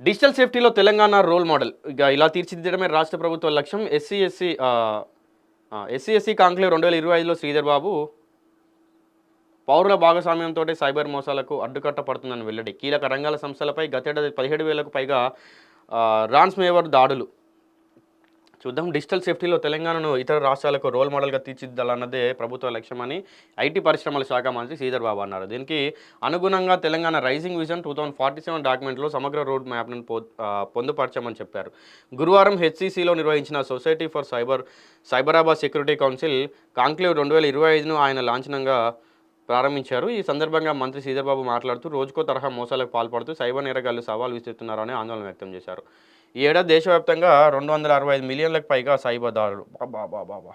Digital సేఫ్టీలో Telangana role model. ఇలా తీర్చిదిద్దడమే రాష్ట్ర ప్రభుత్వ లక్ష్యం. ఎస్సీ కాంక్లేవ్ 2025లో శ్రీధర్ బాబు పౌరుల భాగస్వామ్యంతోటే సైబర్ మోసాలకు అడ్డుకట్ట పడుతుందని వెల్లడి. కీలక రంగాల సంస్థలపై గతేడాది 17,000కు పైగా రాన్స్మేవర్ దాడులు. చూద్దాం. డిజిటల్ సేఫ్టీలో తెలంగాణను ఇతర రాష్ట్రాలకు రోల్ మోడల్గా తీర్చిదిద్దాలన్నదే ప్రభుత్వ లక్ష్యమని ఐటీ పరిశ్రమల శాఖ మంత్రి శ్రీధర్ బాబు అన్నారు. దీనికి అనుగుణంగా తెలంగాణ రైజింగ్ విజన్ 2047 డాక్యుమెంట్లో సమగ్ర రోడ్ మ్యాప్ను పొందుపరచామని చెప్పారు. గురువారం హెచ్సిసిలో నిర్వహించిన society for Cyberabad security council conclave 2025ను ఆయన లాంఛనంగా ప్రారంభించారు. ఈ సందర్భంగా మంత్రి శ్రీధర్ బాబు మాట్లాడుతూ రోజుకో తరహా మోసాలకు పాల్పడుతూ సైబర్ నేరగాళ్లు సవాల్ విసురుతున్నారని ఆందోళన వ్యక్తం చేశారు. ఈ ఏడాది దేశవ్యాప్తంగా 265 మిలియన్లకు పైగా సైబర్ దాడులు. బాబా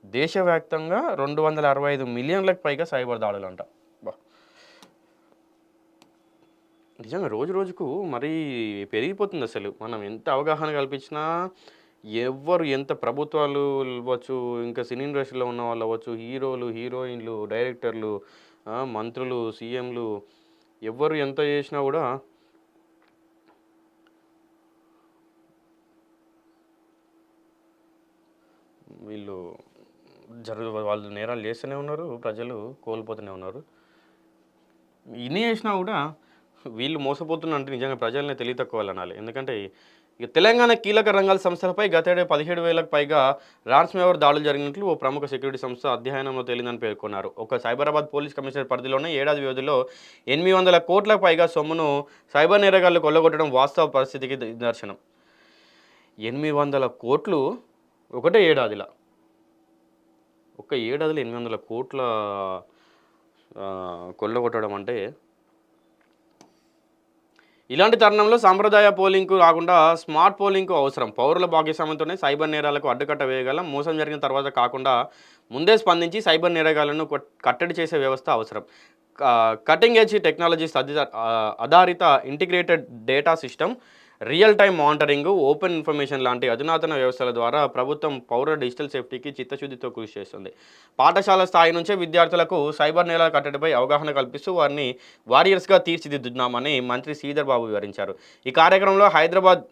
దేశవ్యాప్తంగా 265 మిలియన్లకు పైగా సైబర్ దాడులు అంట. నిజంగా రోజు రోజుకు మరీ పెరిగిపోతుంది. అసలు మనం ఎంత అవగాహన కల్పించినా ఎవ్వరు ఎంత ప్రభుత్వాలు అవ్వచ్చు, ఇంకా సినీ ఇండస్ట్రీలో ఉన్న వాళ్ళు అవ్వచ్చు, హీరోలు, హీరోయిన్లు, డైరెక్టర్లు, మంత్రులు, సీఎంలు, ఎవ్వరు ఎంత చేసినా కూడా వీళ్ళు వాళ్ళు నేరాలు చేస్తూనే ఉన్నారు, ప్రజలు కోల్పోతూనే ఉన్నారు. ఇన్ని చేసినా కూడా వీళ్ళు మోసపోతున్నంటే నిజంగా ప్రజలనే తెలివి తక్కువ అనాలి. ఎందుకంటే ఇక తెలంగాణ కీలక రంగాల సంస్థలపై గతేడాది 17,000కు పైగా రాన్స్మేవర్ దాడులు జరిగినట్లు ఓ ప్రముఖ సెక్యూరిటీ సంస్థ అధ్యయనంలో తేలిందని పేర్కొన్నారు. ఒక సైబరాబాద్ పోలీస్ కమిషనర్ పరిధిలోనే ఏడాది వ్యవధిలో 800 కోట్లకు పైగా సొమ్మును సైబర్ నేరగాళ్లు కొల్లగొట్టడం వాస్తవ పరిస్థితికి నిదర్శనం. 800 కోట్లు ఒకటే ఏడాదిలో. ఒక ఏడాదిలో 800 కోట్ల కొల్లగొట్టడం అంటే, ఇలాంటి తరుణంలో సాంప్రదాయ పోలింగ్కు కాకుండా స్మార్ట్ పోలింగ్కు అవసరం. పౌరుల భాగస్వామ్యంతోనే సైబర్ నేరాలకు అడ్డుకట్ట వేయగలం. మోసం జరిగిన తర్వాత కాకుండా ముందే స్పందించి సైబర్ నేరగాళ్లను కట్టడి చేసే వ్యవస్థ అవసరం. కటింగ్ ఎడ్జ్ టెక్నాలజీస్ ఆధారిత integrated data system, real time monitoring, open information లాంటి అధునాతన వ్యవస్థల ద్వారా ప్రభుత్వం పౌర డిజిటల్ సేఫ్టీకి చిత్తశుద్ధితో కృషి చేస్తుంది. పాఠశాల స్థాయి నుంచే విద్యార్థులకు సైబర్ నేరాల కట్టడిపై అవగాహన కల్పిస్తూ వారిని వారియర్స్గా తీర్చిదిద్దుతున్నామని మంత్రి శ్రీధర్ బాబు వివరించారు. ఈ కార్యక్రమంలో Hyderabad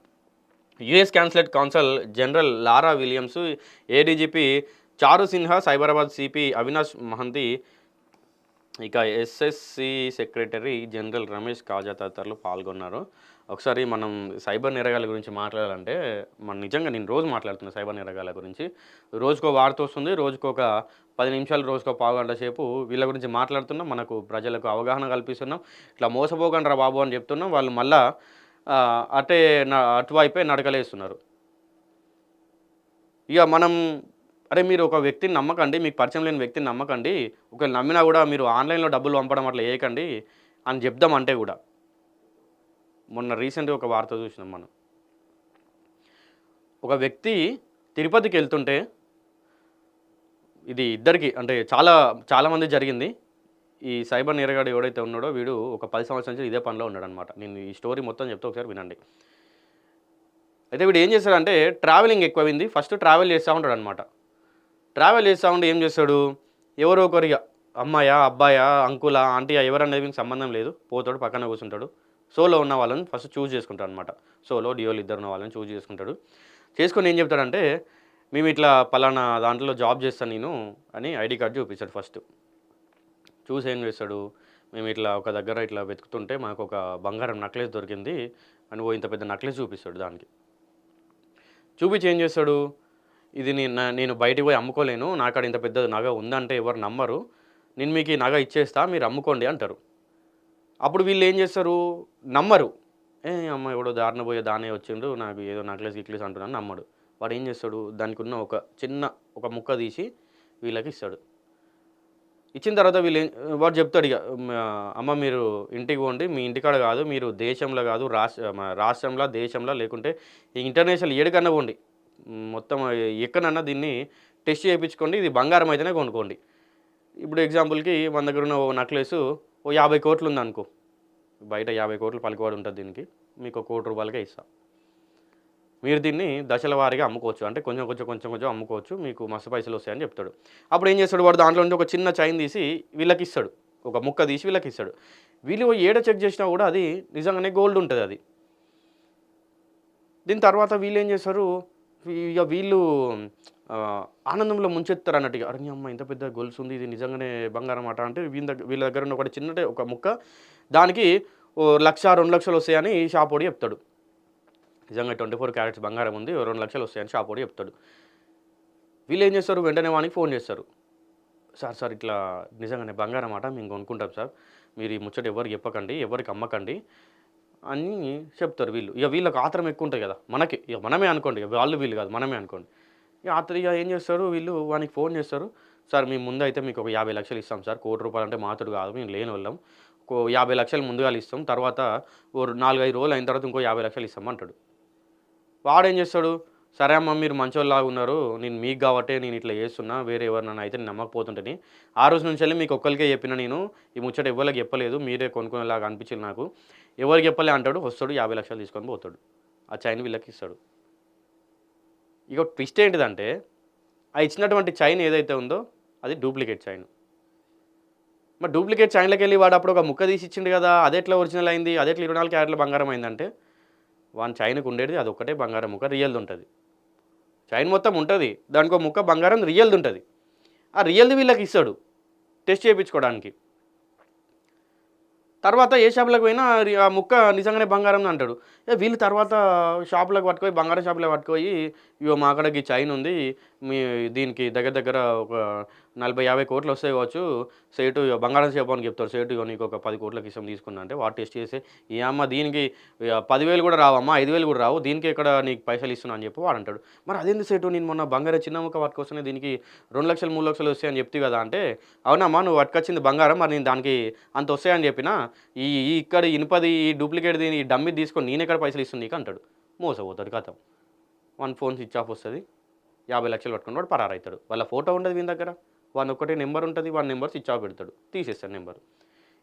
US consulate council general Laura Williams, ADGP Charu Sinha, Cyberabad CP Avinash Mohanty, ఇక SSC secretary general Ramesh Kaja తదితరులు పాల్గొన్నారు. ఒకసారి మనం సైబర్ నేరగాల గురించి మాట్లాడాలంటే నిజంగా నేను రోజు మాట్లాడుతున్నా సైబర్ నేరగాల గురించి. రోజుకో వార్త వస్తుంది, రోజుకో ఒక 10 నిమిషాలు, రోజుకో పావుగంట సేపు వీళ్ళ గురించి మాట్లాడుతున్నాం, మనకు ప్రజలకు అవగాహన కల్పిస్తున్నాం. ఇట్లా మోసపోకండి రా బాబు అని చెప్తున్నాం. వాళ్ళు మళ్ళా అటువైపే నడకలేస్తున్నారు. ఇక మనం మీరు ఒక వ్యక్తిని నమ్మకండి, మీకు పరిచయం లేని వ్యక్తిని నమ్మకండి, ఒకవేళ నమ్మినా కూడా మీరు ఆన్లైన్లో డబ్బులు పంపడం అట్లా చేయకండి అని చెప్దామంటే కూడా, మొన్న రీసెంట్గా ఒక వార్త చూసినాం మనం. ఒక వ్యక్తి తిరుపతికి వెళ్తుంటే, ఇది ఇద్దరికి అంటే చాలామంది జరిగింది. ఈ సైబర్ నేరగాడు ఎవడైతే ఉన్నాడో వీడు ఒక 10 సంవత్సరాల నుంచి ఇదే పనిలో ఉన్నాడనమాట. నేను ఈ స్టోరీ మొత్తం చెప్తే ఒకసారి వినండి. అయితే వీడు ఏం చేస్తాడంటే ట్రావెలింగ్ ఎక్కువైంది. ఫస్ట్ ట్రావెల్ చేస్తూ ఉంటాడు అనమాట. ట్రావెల్ చేస్తూ ఉంటే ఏం చేస్తాడు, ఎవరో ఒకరిగా అమ్మాయా, అబ్బాయా, అంకులా, ఆంటీయా ఎవరనేది సంబంధం లేదు, పోతాడు, పక్కన కూర్చుంటాడు. సోలో ఉన్న వాళ్ళని ఫస్ట్ చూజ్ చేసుకుంటాడు అనమాట. సోలో, డియోలు ఇద్దరు ఉన్న వాళ్ళని చూజ్ చేసుకుంటాడు. చేసుకొని ఏం చెప్తాడంటే, మేము ఇట్లా పలానా దాంట్లో జాబ్ చేస్తాను నేను అని ఐడి కార్డు చూపిస్తాడు. ఫస్ట్ చూసి ఏం చేస్తాడు, మేము ఇట్లా ఒక దగ్గర ఇట్లా వెతుకుతుంటే మాకు ఒక బంగారం నెక్లెస్ దొరికింది అని ఇంత పెద్ద నెక్లెస్ చూపిస్తాడు. దానికి చూపించి ఏం చేస్తాడు, ఇది నేను బయటికి పోయి అమ్ముకోలేను, నాకాడ ఇంత పెద్ద నగ ఉందంటే ఎవరు నమ్మరు, నేను మీకు ఈ నగ ఇచ్చేస్తా, మీరు అమ్ముకోండి అంటారు. అప్పుడు వీళ్ళు ఏం చేస్తారు, నమ్మరు. అమ్మ ఎవడో దారిన పోయే దానే వచ్చిండు, నాకు ఏదో నెక్లెస్ అంటున్నాను నమ్మడు. వాడు ఏం చేస్తాడు, దానికి ఉన్న ఒక ముక్క తీసి వీళ్ళకి ఇస్తాడు. ఇచ్చిన తర్వాత వాడు చెప్తాడు, ఇక అమ్మ మీరు ఇంటికి పోండి, మీ ఇంటికాడ కాదు, మీరు దేశంలో కాదు, రాష్ట్రంలో, దేశంలో, లేకుంటే ఇంటర్నేషనల్ ఏడుకన్నా పోండి, మొత్తం ఎక్కడన్నా దీన్ని టెస్ట్ చేయించుకోండి, ఇది బంగారం అయితేనే కొనుక్కోండి. ఇప్పుడు ఎగ్జాంపుల్కి మన దగ్గర ఉన్న నెక్లెస్ 50 కోట్లు ఉందనుకో, బయట 50 కోట్లు పలుకుబడి ఉంటుంది దీనికి, మీకు 1 కోటి రూపాయలకే ఇస్తా, మీరు దీన్ని దశల వారీగా అమ్ముకోవచ్చు, అంటే కొంచెం అమ్ముకోవచ్చు, మీకు మస్తు పైసలు వస్తాయని చెప్తాడు. అప్పుడు ఏం చేస్తాడు, వాడు దాంట్లో నుంచి ఒక చిన్న చైన్ తీసి వీళ్ళకి ఇస్తాడు, ఒక ముక్క తీసి వీళ్ళకి ఇస్తాడు. వీళ్ళు ఏడ చెక్ చేసినా కూడా అది నిజంగానే గోల్డ్ ఉంటుంది అది. దీని తర్వాత వీళ్ళేం చేస్తారు, ఇక వీళ్ళు ఆనందంలో ముంచెత్తారు అన్నట్టుగా. అరే అమ్మ ఇంత పెద్ద గొలుసు ఉంది, ఇది నిజంగానే బంగారం అట అంటే వీళ్ళ దగ్గర ఉన్న ఒకటి చిన్నటే ఒక ముక్క దానికి ఓ 1,00,000, 2,00,000 వస్తాయని షాపోడు చెప్తాడు. నిజంగా 24 క్యారెట్స్ బంగారం ఉంది, 2,00,000 వస్తాయని షాపోడు చెప్తాడు. వీళ్ళు ఏం చేస్తారు, వెంటనే వానికి ఫోన్ చేస్తారు. సార్ ఇట్లా నిజంగానే బంగారం మాట మేము కొనుక్కుంటాం సార్, మీరు ఈ ముచ్చట ఎవరికి చెప్పకండి, ఎవరికి అమ్మకండి అని చెప్తారు వీళ్ళు. ఇక వీళ్ళకి ఆత్రం ఎక్కువ ఉంటుంది కదా, మనకి ఇక మనమే అనుకోండి, ఇక వాళ్ళు వీళ్ళు కాదు మనమే అనుకోండి. ఇక ఏం చేస్తారు వీళ్ళు, వానికి ఫోన్ చేస్తారు. సార్ మేము ముందు అయితే మీకు ఒక 50,00,000 ఇస్తాం సార్, ₹1,00,00,000 అంటే మాతడు కాదు, మేము లేని వాళ్ళం, 50,00,000 ముందుగా ఇస్తాం, తర్వాత ఓ 4-5 రోజులు అయిన తర్వాత ఇంకో 50,00,000 ఇస్తాం అంటాడు. వాడేం చేస్తాడు, సరే అమ్మ మీరు మంచోళ్ళలాగా ఉన్నారు, నేను మీకు కాబట్టే నేను ఇట్లా చేస్తున్నా, వేరే ఎవరినైనా అయితే నేను నమ్మకపోతుంటేని, ఆ రోజు నుంచి వెళ్ళి మీకు ఒక్కరికే చెప్పిన నేను, ఈ ముచ్చట ఎవరికి చెప్పలేదు, మీరే కొనుక్కునేలాగా అనిపించింది నాకు, ఎవరికి చెప్పలే అంటాడు. వస్తాడు 50,00,000 తీసుకొని పోతాడు, ఆ చైన్ వీళ్ళకి ఇస్తాడు. ఇక ట్విస్ట్ ఏంటిదంటే, ఆ ఇచ్చినటువంటి చైన్ ఏదైతే ఉందో అది డూప్లికేట్ చైన్. మరి డూప్లికేట్ చైన్లోకి వెళ్ళి వాడు అప్పుడు ఒక ముక్క తీసి ఇచ్చిండు కదా, అది ఎట్లా ఒరిజినల్ అయింది, అది ఎట్లా 24 క్యారెట్ల బంగారం అయిందంటే, వాని చైన్కి ఉండేది అది ఒక్కటే బంగారం ముక్క, రియల్ది ఉంటుంది. చైన్ మొత్తం ఉంటుంది, దానికి ఒక ముక్క బంగారం రియల్ది ఉంటుంది. ఆ రియల్ది వీళ్ళకి ఇస్తాడు టెస్ట్ చేయించుకోవడానికి. తర్వాత ఏ షాప్‌లోకి పోయినా ఆ ముక్క నిజంగానే బంగారం అంటాడు. వీళ్ళు తర్వాత షాపులకు పట్టుకుపోయి బంగారం షాపులకు పట్టుకుపోయి, ఇగో మా కాడ గీ చైన్ ఉంది, మీ దీనికి దగ్గర దగ్గర ఒక 40-50 కోట్లు వస్తాయి కావచ్చు, సేటు బంగారం షాపు అని చెప్తాడు. సేటు ఇగో నీకు ఒక 10 కోట్లకి ఇస్తాం తీసుకున్నా అంటే, వాడు టెస్ట్ చేసి ఈ అమ్మ దీనికి 10,000 కూడా రావమ్మా, 5,000 కూడా రావు, దీనికి ఎక్కడ నీకు పైసలు ఇస్తున్నా అని చెప్పి వాడు అంటాడు. మరి అదేంది సేటు, నేను మొన్న బంగారం చిన్న ముక్క పట్టుకొస్తేనే దీనికి 2,00,000 3,00,000 వస్తాయని చెప్తివి కదా అంటే, అవునమ్మా నువ్వు పట్టుకొచ్చింది బంగారం, మరి నేను దానికి అంత వస్తాయని చెప్పినా, ఈ ఈ ఇక్కడ ఇనుపది ఈ డూప్లికేట్‌ది ఈ డమ్మీది తీసుకొని నేనెక్కడ పైసలు ఇస్తున్నా నీకు అంటాడు. మోసపోతాడు ఖతం. వాని ఫోన్ స్విచ్ ఆఫ్ వస్తది. 50,00,000 పట్టుకొని వాడు పరారైతాడు. వాళ్ళ ఫోటో ఉండదు వీని దగ్గర. వానిది ఒక్కటే నెంబర్ ఉంటది. వాని నెంబర్ స్విచ్ ఆఫ్ పెడతాడు. తీసేస్తాడు నెంబర్.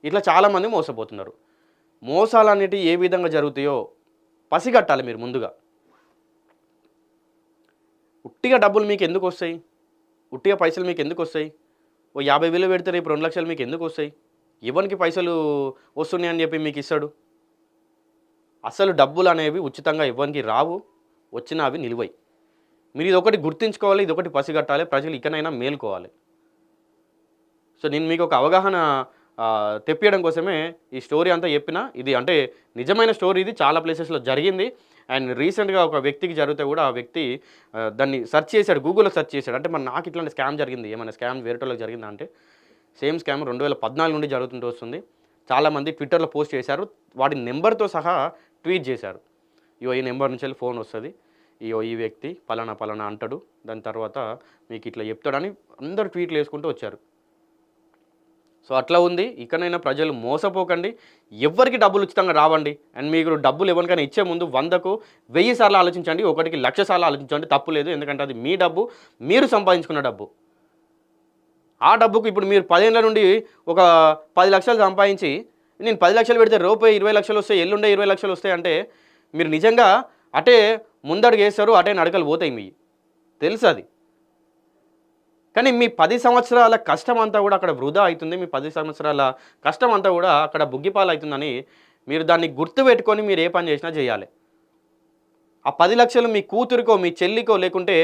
ఇట్లా చాలామంది మోసపోతున్నారు. మోసాలనేటివి ఏ విధంగా జరుగుతాయో పసిగట్టాలి మీరు ముందుగా. ఉట్టిగా డబ్బులు మీకు ఎందుకు వస్తాయి? ఉట్టిగా పైసలు మీకు ఎందుకు వస్తాయి? ఓ 50,000 పెడితే రేపు 2,00,000 మీకు ఎందుకు వస్తాయి? ఎవనికి పైసలు వస్తున్నాయని చెప్పి మీకు ఇస్తాడు? అసలు డబ్బులు అనేవి ఉచితంగా ఎవ్వరికి రావు, వచ్చినా అవి నిలువై. మీరు ఇదొకటి గుర్తుంచుకోవాలి, ఇదొకటి పసిగట్టాలి, ప్రజలు ఇకనైనా మేలుకోవాలి. సో నేను మీకు ఒక అవగాహన తెప్పియడం కోసమే ఈ స్టోరీ అంతా చెప్పిన. ఇది అంటే నిజమైన స్టోరీ, ఇది చాలా ప్లేసెస్లో జరిగింది. అండ్ రీసెంట్గా ఒక వ్యక్తికి జరిగితే కూడా ఆ వ్యక్తి దాన్ని సెర్చ్ చేశాడు, గూగుల్లో సెర్చ్ చేశాడు. అంటే మరి నాకు ఇట్లాంటి స్కామ్ జరిగింది, ఏమైనా స్కామ్ వేరేటోళ్ళకి జరిగిందా అంటే, సేమ్ స్కామ్ 2014 నుండి జరుగుతుంటూ వస్తుంది. చాలామంది ట్విట్టర్లో పోస్ట్ చేశారు, వాడి నెంబర్తో సహా ట్వీట్ చేశారు. ఇగో ఈ నెంబర్ నుంచి వెళ్ళి ఫోన్ వస్తుంది, ఇగో ఈ వ్యక్తి పలానా పలానా అంటాడు, దాని తర్వాత మీకు ఇట్లా చెప్తాడని అందరు ట్వీట్లు వేసుకుంటూ వచ్చారు. సో అట్లా ఉంది. ఇకనైనా ప్రజలు మోసపోకండి, ఎవ్వరికి డబ్బులు ఉచితంగా రావండి. అండ్ మీకు డబ్బులు ఎవరికైనా ఇచ్చే ముందు 100కు 1000 సార్లు ఆలోచించండి, ఒకటికి 1,00,000 సార్లు ఆలోచించండి, తప్పు లేదు. ఎందుకంటే అది మీ డబ్బు, మీరు సంపాదించుకున్న డబ్బు. ఆ డబ్బుకు ఇప్పుడు మీరు 10 ఏళ్ల నుండి ఒక 10 లక్షలు సంపాదించి, నేను 10 లక్షలు పెడితే రూపే 20 లక్షలు వస్తాయి, ఎల్లుండే 20 లక్షలు వస్తాయి అంటే, మీరు నిజంగా అటే ముందడుగు వేస్తారు, అటే నడకలు పోతాయి మీ, తెలుసు అది. కానీ మీ 10 సంవత్సరాల కష్టం అంతా కూడా అక్కడ వృధా అవుతుంది. మీ 10 సంవత్సరాల కష్టం అంతా కూడా అక్కడ బుగ్గిపాలు అవుతుందని మీరు దాన్ని గుర్తుపెట్టుకొని మీరు ఏ పని చేసినా చేయాలి. ఆ 10 లక్షలు మీ కూతురికో, మీ చెల్లికో, లేకుంటే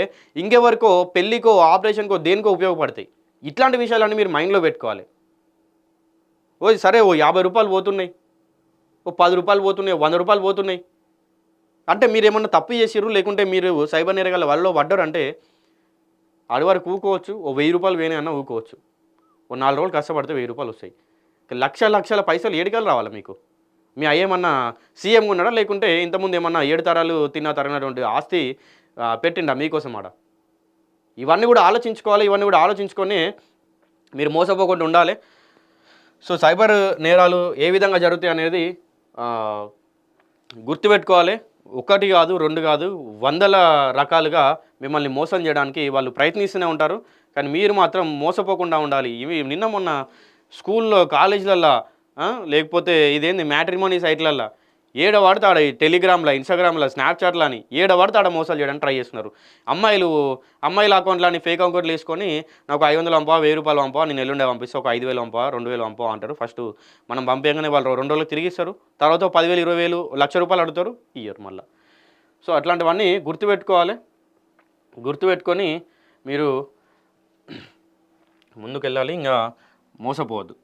ఇంకెవరికో పెళ్ళికో, ఆపరేషన్కో, దేనికో ఉపయోగపడతాయి. ఇట్లాంటి విషయాలన్నీ మీరు మైండ్లో పెట్టుకోవాలి. సరే ఓ ₹50 పోతున్నాయి, ఓ ₹10 పోతున్నాయి, ₹100 పోతున్నాయి అంటే మీరు ఏమన్నా తప్పు చేసిర్రు, లేకుంటే మీరు సైబర్ నేరగాళ్ళ వలలో పడ్డారు అంటే ఆడివారికి ఊకోవచ్చు. ఓ ₹1000 వేనే అన్న ఊకోవచ్చు. ఓ 4 రోజులు కష్టపడితే ₹1000 వస్తాయి. లక్షల పైసలు ఏడికలు రావాలి మీకు. మీ అయ్యేమన్నా సీఎంగా ఉన్నాడా, లేకుంటే ఇంతకుముందు ఏమన్నా 7 తరాలు తిన్నా తరిగినటువంటి ఆస్తి పెట్టిండా మీకోసం ఆడ? ఇవన్నీ కూడా ఆలోచించుకోవాలి. ఇవన్నీ కూడా ఆలోచించుకొని మీరు మోసపోకుండా ఉండాలి. సో సైబర్ నేరాలు ఏ విధంగా జరుగుతాయి అనేది గుర్తుపెట్టుకోవాలి. ఒకటి కాదు, 2 కాదు, 100ల రకాలుగా మిమ్మల్ని మోసం చేయడానికి వాళ్ళు ప్రయత్నిస్తూనే ఉంటారు. కానీ మీరు మాత్రం మోసపోకుండా ఉండాలి. ఇవి నిన్న మొన్న స్కూల్లో, కాలేజీలల్లో లేకపోతే ఇదేంది మ్యాట్రిమోనీ సైట్లల్లో ఏడ పడితే ఆడ ఈ టెలిగ్రామ్లో, ఇన్స్టాగ్రామ్లో, స్నాప్చాట్లో అని ఏడ పడితే ఆడ మోసాలు చేయడానికి ట్రై చేస్తున్నారు. అమ్మాయిల అకౌంట్లని ఫేక్ అకౌంట్లు వేసుకొని నాకు 500 పంపవా, 1000 రూపాయలు పంపవా, నేను ఎల్లుండే పంపిస్తా, ఒక 5000 పంపవా, 2000 పంపవా అంటారు. ఫస్ట్ మనం పంపించగానే వాళ్ళు 2 రోజులకు తిరిగిస్తారు. తర్వాత 10,000, 20,000, ₹1,00,000 అడుగుతారు, ఇయ్యరు మళ్ళీ. సో అట్లాంటివన్నీ గుర్తుపెట్టుకోవాలి. గుర్తుపెట్టుకొని మీరు ముందుకెళ్ళాలి. ఇంకా మోసపోవద్దు.